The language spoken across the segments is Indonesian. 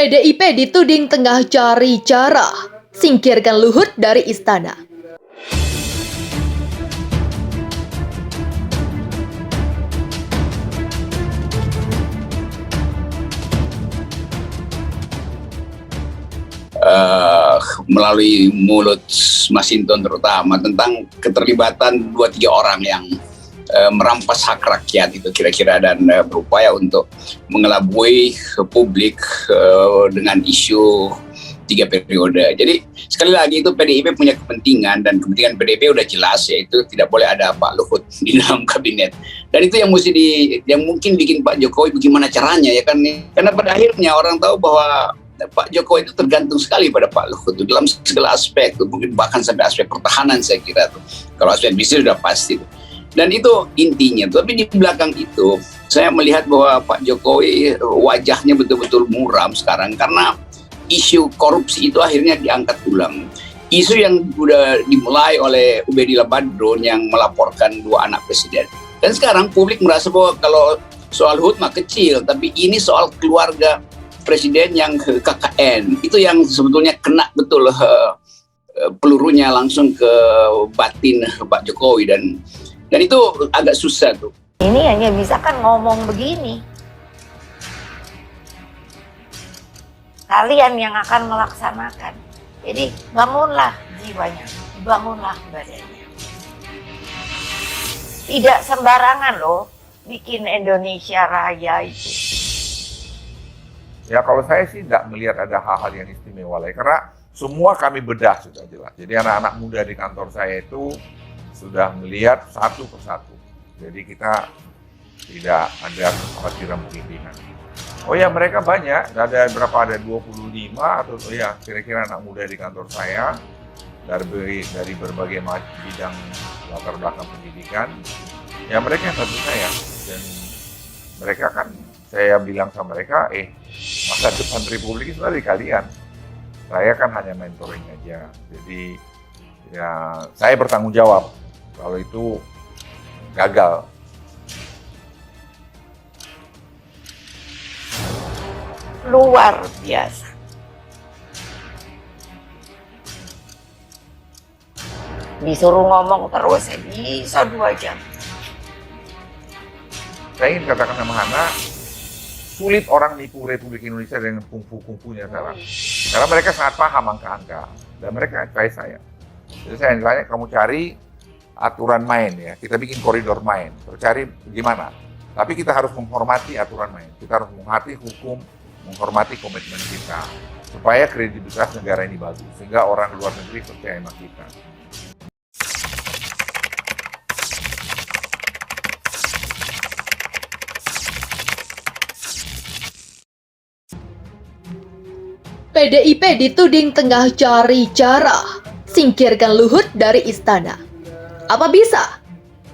PDIP dituding tengah cari cara singkirkan Luhut dari istana. Melalui mulut Masinton terutama tentang keterlibatan 2-3 orang yang merampas hak rakyat itu kira-kira dan berupaya untuk mengelabui publik dengan isu 3 periode. Jadi sekali lagi itu PDIP punya kepentingan dan kepentingan PDIP udah jelas, yaitu tidak boleh ada Pak Luhut di dalam kabinet. Dan itu yang yang mungkin bikin Pak Jokowi bagaimana caranya ya kan, karena pada akhirnya orang tahu bahwa Pak Jokowi itu tergantung sekali pada Pak Luhut dalam segala aspek, mungkin bahkan sampai aspek pertahanan saya kira tuh. Kalau aspek bisnis sudah pasti tuh. Dan itu intinya. Tapi di belakang itu saya melihat bahwa Pak Jokowi wajahnya betul-betul muram sekarang karena isu korupsi itu akhirnya diangkat ulang. Isu yang sudah dimulai oleh Ubedillah Badrun yang melaporkan 2 anak presiden. Dan sekarang publik merasa bahwa kalau soal Luhut mah kecil, tapi ini soal keluarga presiden yang KKN. Itu yang sebetulnya kena betul pelurunya langsung ke batin Pak Jokowi dan itu agak susah tuh. Ini hanya bisa kan ngomong begini. Kalian yang akan melaksanakan. Jadi bangunlah jiwanya, bangunlah badannya. Tidak sembarangan loh bikin Indonesia Raya itu. Ya kalau saya sih tidak melihat ada hal-hal yang istimewa lagi, karena semua kami bedah sudah jelas. Jadi anak-anak muda di kantor saya itu sudah melihat satu persatu. Jadi kita tidak ada kekhawatiran pimpinan. Oh ya mereka banyak, ada 25 atau ya kira-kira anak muda di kantor saya dari berbagai bidang latar belakang pendidikan. Ya mereka yang satu saya dan mereka kan saya bilang sama mereka, masa depan Republik itu dari kalian. Saya kan hanya mentoring aja. Jadi ya saya bertanggung jawab kalau itu gagal. Luar biasa. Disuruh ngomong terus, bisa 2 jam. Saya ingin katakan sama Hana, sulit orang nipu Republik Indonesia dengan kungfu-kungfunya sekarang. Karena mereka sangat paham angka-angka. Dan mereka advise saya. Jadi saya tanya, kamu cari aturan main ya. Kita bikin koridor main. Terus cari gimana. Tapi kita harus menghormati aturan main. Kita harus menghormati hukum, menghormati komitmen kita. Supaya kredibilitas negara ini bagus. Sehingga orang luar negeri percaya sama kita. PDIP dituding tengah cari cara singkirkan Luhut dari istana. Apa bisa?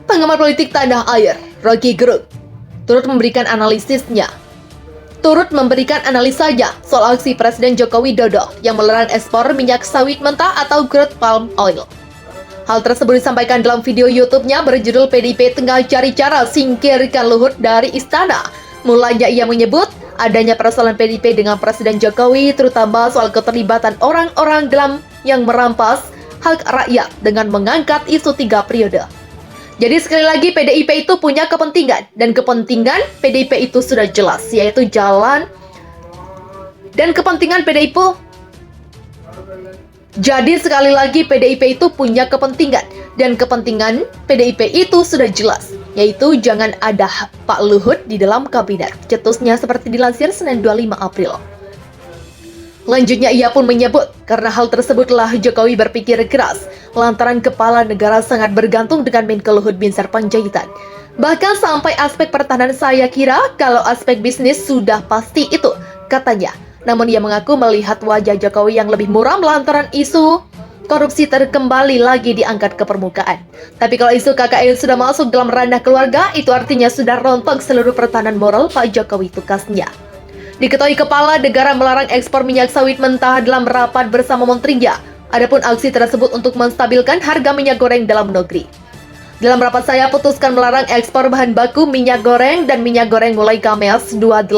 Pengamat politik tanah air, Rocky Gerung, turut memberikan analisisnya. Turut memberikan analisanya soal aksi Presiden Joko Widodo yang melarang ekspor minyak sawit mentah atau crude palm oil. Hal tersebut disampaikan dalam video YouTube-nya berjudul PDIP tengah cari cara singkirkan Luhut dari istana. Mulanya ia menyebut adanya persoalan PDIP dengan Presiden Jokowi, terutama soal keterlibatan orang-orang dalam yang merampas hak rakyat dengan mengangkat isu 3 periode. Jadi sekali lagi PDIP itu punya kepentingan, dan kepentingan PDIP itu sudah jelas, yaitu jalan dan kepentingan PDIP. Jadi sekali lagi PDIP itu punya kepentingan, dan kepentingan PDIP itu sudah jelas, yaitu jangan ada Pak Luhut di dalam kabinet. Cetusnya seperti dilansir Senin 25 April. Lanjutnya ia pun menyebut, karena hal tersebutlah Jokowi berpikir keras, lantaran kepala negara sangat bergantung dengan Menko Luhut Binsar Panjaitan. Bahkan sampai aspek pertahanan saya kira kalau aspek bisnis sudah pasti itu, katanya. Namun ia mengaku melihat wajah Jokowi yang lebih muram lantaran isu korupsi terkembali lagi diangkat ke permukaan. Tapi kalau isu KKN sudah masuk dalam ranah keluarga, itu artinya sudah rontok seluruh pertahanan moral Pak Jokowi, tukasnya. Diketahui kepala negara melarang ekspor minyak sawit mentah dalam rapat bersama menterinya. Adapun aksi tersebut untuk menstabilkan harga minyak goreng dalam negeri. Dalam rapat saya putuskan melarang ekspor bahan baku minyak goreng dan minyak goreng mulai Kamis 28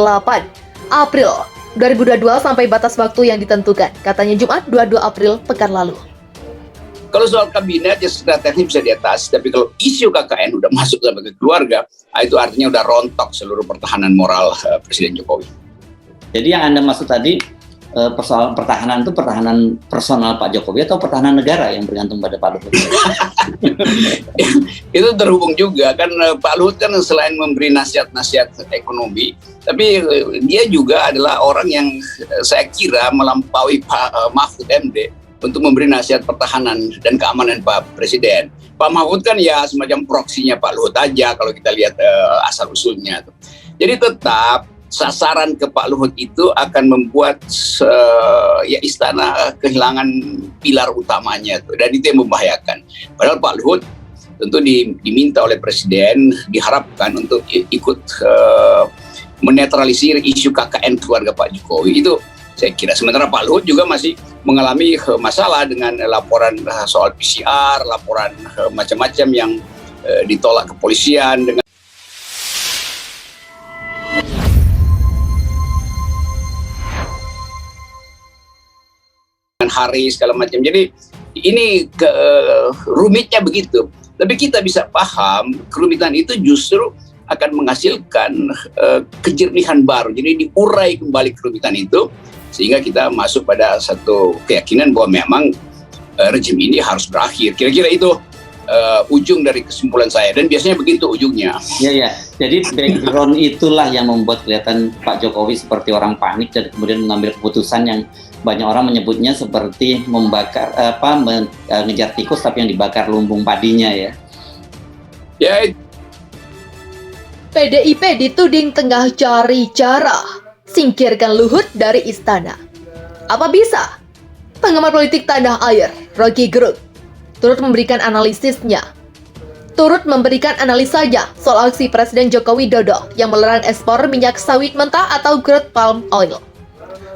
April 2022 sampai batas waktu yang ditentukan, katanya Jumat 22 April pekan lalu. Kalau soal kabinet ya secara teknis bisa diatasi, tapi kalau isu KKN udah masuk sampai ke keluarga, itu artinya udah rontok seluruh pertahanan moral Presiden Jokowi. Jadi yang Anda maksud tadi persoalan pertahanan itu pertahanan personal Pak Jokowi atau pertahanan negara yang bergantung pada Pak Luhut? Itu terhubung juga kan, Pak Luhut kan selain memberi nasihat-nasihat ekonomi, tapi dia juga adalah orang yang saya kira melampaui Pak Mahfud MD untuk memberi nasihat pertahanan dan keamanan Pak Presiden. Pak Mahfud kan ya semacam proksinya Pak Luhut aja kalau kita lihat asal-usulnya. Jadi tetap sasaran ke Pak Luhut itu akan membuat ya istana kehilangan pilar utamanya tuh, dan itu yang membahayakan. Padahal Pak Luhut tentu diminta oleh Presiden, diharapkan untuk ikut menetralisir isu KKN keluarga Pak Jokowi itu saya kira. Sementara Pak Luhut juga masih mengalami masalah dengan laporan soal PCR, laporan macam-macam yang ditolak kepolisian dengan hari segala macam. Jadi ini rumitnya begitu. Tapi kita bisa paham kerumitan itu justru akan menghasilkan kejernihan baru. Jadi diurai kembali kerumitan itu sehingga kita masuk pada satu keyakinan bahwa memang rejim ini harus berakhir. Kira-kira itu ujung dari kesimpulan saya, dan biasanya begitu ujungnya. Ya. Jadi background itulah yang membuat kelihatan Pak Jokowi seperti orang panik dan kemudian mengambil keputusan yang banyak orang menyebutnya seperti membakar mengejar tikus tapi yang dibakar lumbung padinya ya. Ya. PDIP dituding tengah cari cara singkirkan Luhut dari istana. Apa bisa? Pengamat politik tanah air, Rocky Gerung, turut memberikan analisisnya. Turut memberikan analisanya soal aksi Presiden Joko Widodo yang melarang ekspor minyak sawit mentah atau crude palm oil.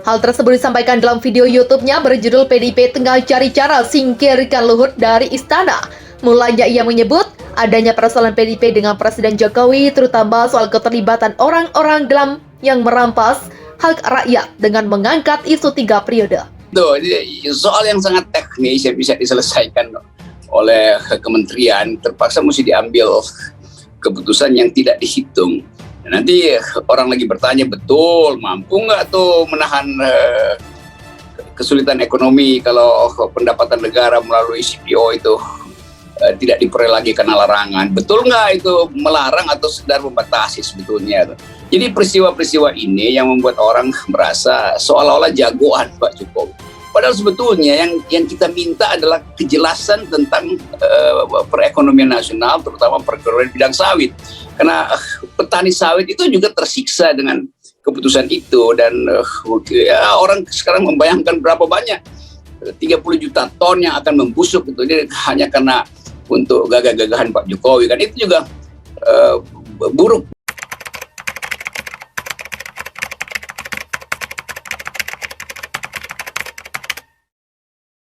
Hal tersebut disampaikan dalam video YouTube-nya berjudul PDIP tengah cari cara singkirkan Luhut dari istana. Mulanya ia menyebut adanya persoalan PDIP dengan Presiden Jokowi, terutama soal keterlibatan orang-orang dalam yang merampas hak rakyat dengan mengangkat isu 3 periode. Tuh, soal yang sangat teknis yang bisa diselesaikan oleh kementerian, terpaksa mesti diambil keputusan yang tidak dihitung. Nanti orang lagi bertanya, betul mampu nggak tuh menahan kesulitan ekonomi kalau pendapatan negara melalui CPO itu tidak diperoleh lagi karena larangan. Betul nggak itu melarang atau sekedar membatasi sebetulnya? Jadi peristiwa-peristiwa ini yang membuat orang merasa seolah-olah jagoan Pak Jokowi. Padahal sebetulnya yang kita minta adalah kejelasan tentang perekonomian nasional, terutama perekonomian bidang sawit. Karena petani sawit itu juga tersiksa dengan keputusan itu, dan ya, orang sekarang membayangkan berapa banyak 30 juta ton yang akan membusuk itu hanya karena untuk gagah-gagahan Pak Jokowi. Kan itu juga buruk